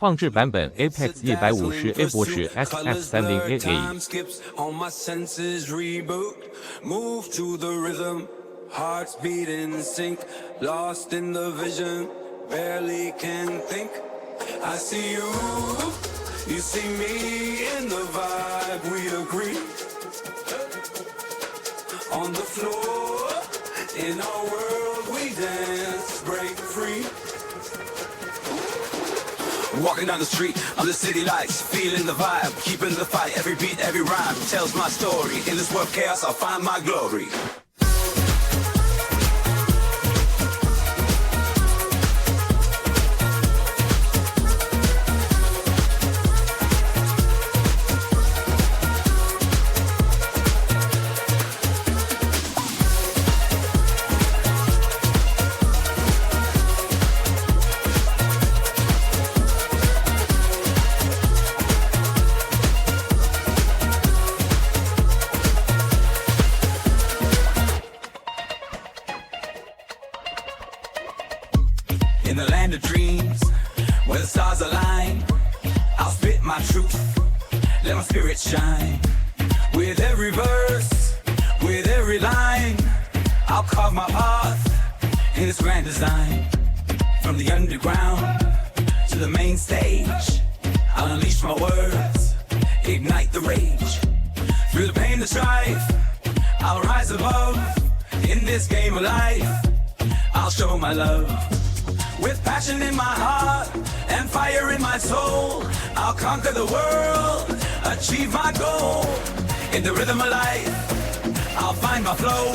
放置版本 Apex 150 A 博士 Sf30Aa。Hearts beat in sync, lost in the vision, barely can think. I see you, you see me in the vibe, we agree. On the floor, in our world we dance, break free. Walking down the street of the city lights, feeling the vibe, keeping the fight. Every beat, every rhyme tells my story. In this world of chaos, I'll find my glory. In the land of dreams, where the stars align, I'll spit my truth, let my spirit shine. With every verse, with every line, I'll carve my path in this grand design. From the underground to the main stage, I'll unleash my words, ignite the rage. Through the pain, the strife, I'll rise above. In this game of life, I'll show my love. With passion in my heart and fire in my soul, I'll conquer the world, achieve my goal. In the rhythm of life, I'll find my flow.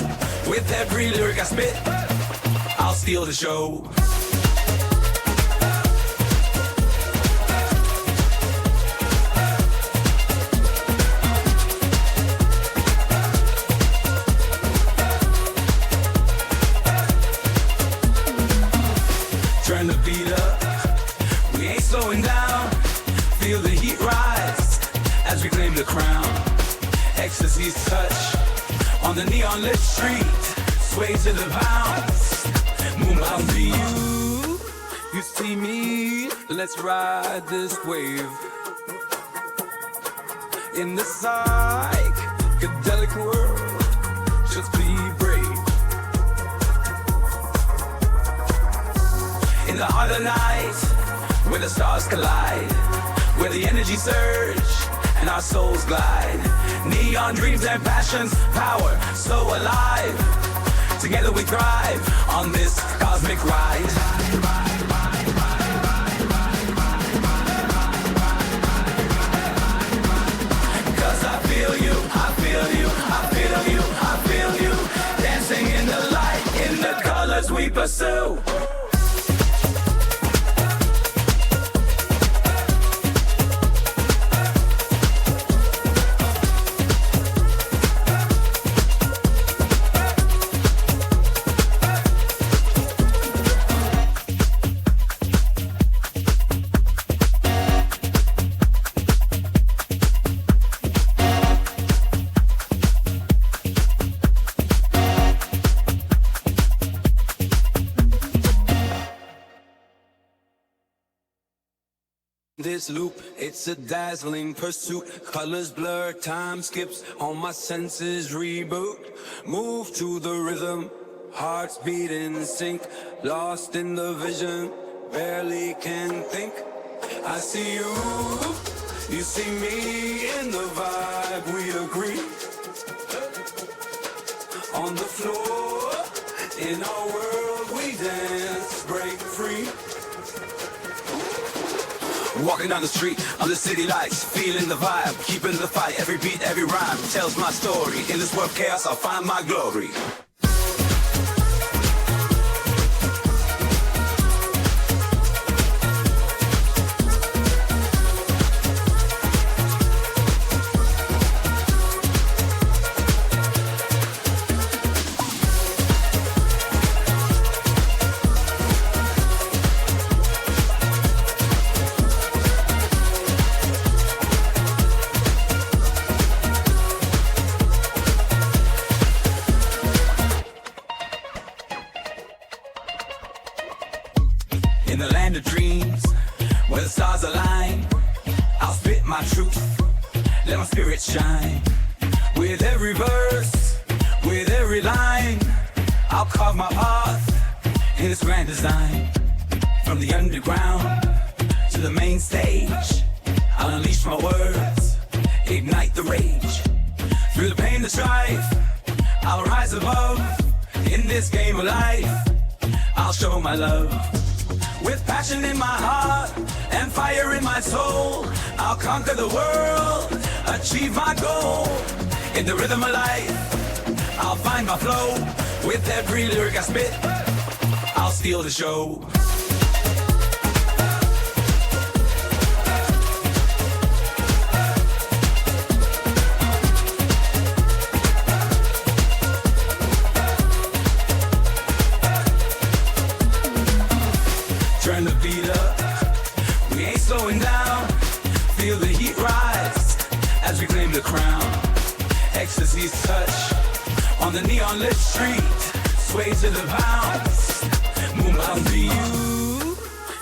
With every lyric I spit, I'll steal the show. Turn the beat up, we ain't slowing down. Feel the heat rise as we claim the crown. Ecstasy's touch on the neon lit street, sway to the bounce. Move out to you, you see me, let's ride this wave. In the psychedelic world, just be brave. In the heart of night, where the stars collide, where the energy surge and our souls glide. Neon dreams and passions, power so alive. Together we thrive on this cosmic ride. Cause I feel you, I feel you, I feel you, I feel you. Dancing in the light, in the colors we pursue. This loop, it's a dazzling pursuit. Colors blur, time skips, all my senses reboot. Move to the rhythm, hearts beat in sync. Lost in the vision, barely can think. I see you, you see me in the vibe, we agree. On the floor, in our world we dance, break free. Walking down the street of the city lights, feeling the vibe, keeping the fight. Every beat, every rhyme tells my story. In this world of chaos, I'll find my glory. line, I'll spit my truth, let my spirit shine. With every verse, with every line, I'll carve my path in this grand design. From the underground to the main stage, I'll unleash my words, ignite the rage. Through the pain, the strife, I'll rise above. In this game of life, I'll show my love. With passion in my heart and fire in my soul, I'll conquer the world, achieve my goal. In the rhythm of life, I'll find my flow. With every lyric I spit, I'll steal the show. Turn the beat up, we ain't slowing down. Feel the heat rise as we claim the crown. Ecstasy's touch on the neon lit street, sway to the bounce. Moonlight see you,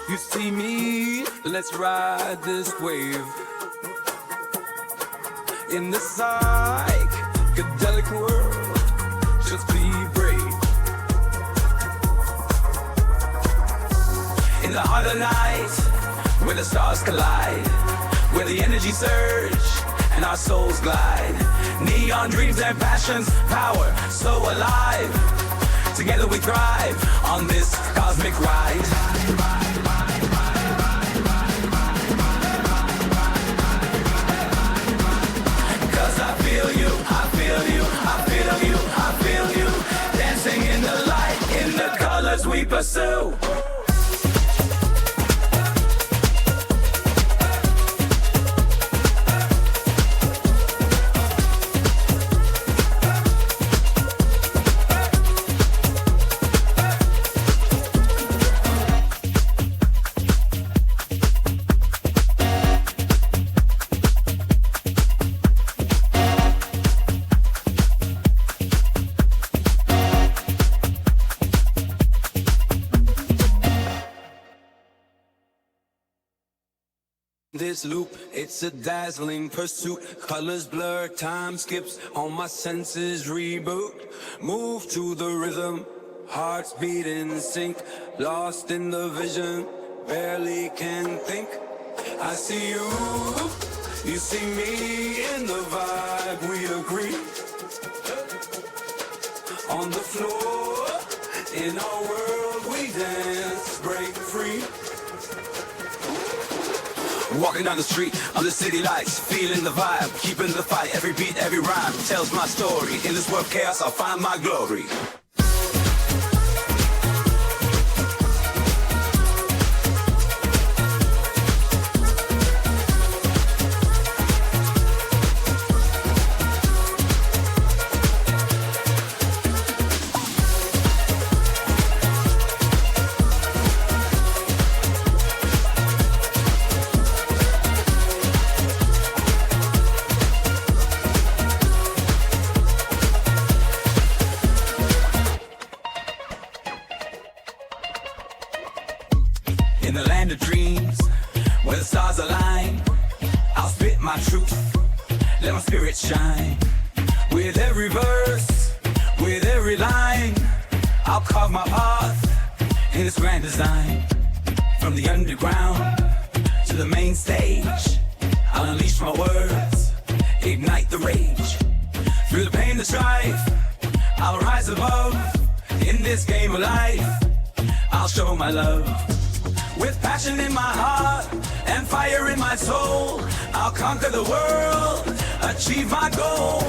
you see me. Let's ride this wave in the psychedelic world. Just be brave. In the heart of the night, where the stars collide, where the energy surge and our souls glide. Neon dreams and passions, power so alive. Together we thrive on this cosmic ride. Cause I feel you, I feel you, I feel you, I feel you. Dancing in the light, in the colors we pursue. This loop, it's a dazzling pursuit. Colors blur, time skips, all my senses reboot. Move to the rhythm, hearts beat in sync. Lost in the vision, barely can think. I see you, you see me. In the vibe we agree. On the floor, in our world we dance, break free. Walking down the street of the city lights, feeling the vibe, keeping the fight. Every beat, every rhyme tells my story. In this world of chaos, I'll find my glory. In the land of dreams, where the stars align, I'll spit my truth, let my spirit shine. With every verse, with every line, I'll carve my path in this grand design. From the underground to the main stage, I'll unleash my words, ignite the rage. Through the pain, the strife, I'll rise above. In this game of life, I'll show my love. With passion in my heart and fire in my soul, I'll conquer the world, achieve my goal.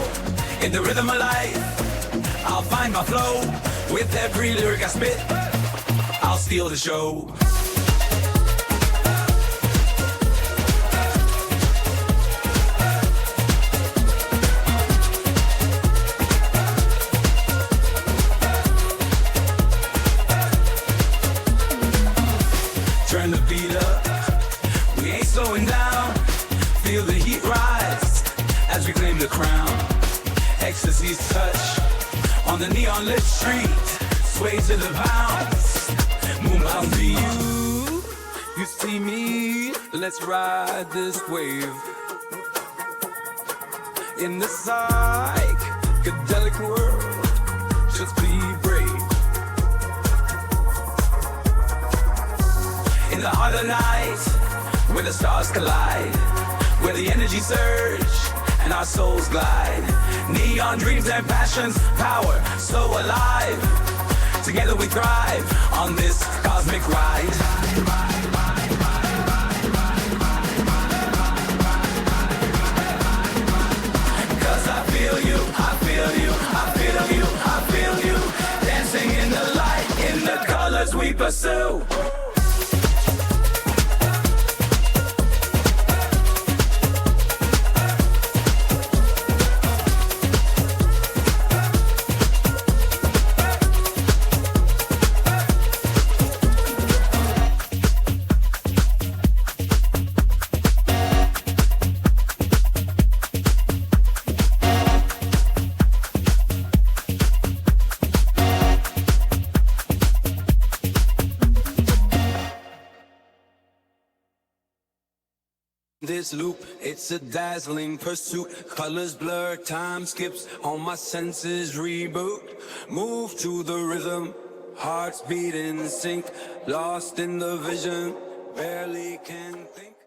In the rhythm of life, I'll find my flow. With every lyric I spit, I'll steal the show. Turn the beat up, we ain't slowing down. Feel the heat rise as we claim the crown. Ecstasy's touch on the neon lit street, sway to the bounce. Moonlight see you, You see me, let's ride this wave. In the psychedelic world, just be brave. In the heart of the night, where the stars collide, where the energy surge and our souls glide. Neon dreams and passions, power so alive. Together we thrive on this cosmic ride. Cause I feel you, I feel you, I feel you, I feel you. Dancing in the light, in the colors we pursue. This loop, it's a dazzling pursuit. Colors blur, time skips, all my senses reboot. Move to the rhythm, hearts beat in sync. Lost in the vision, barely can think.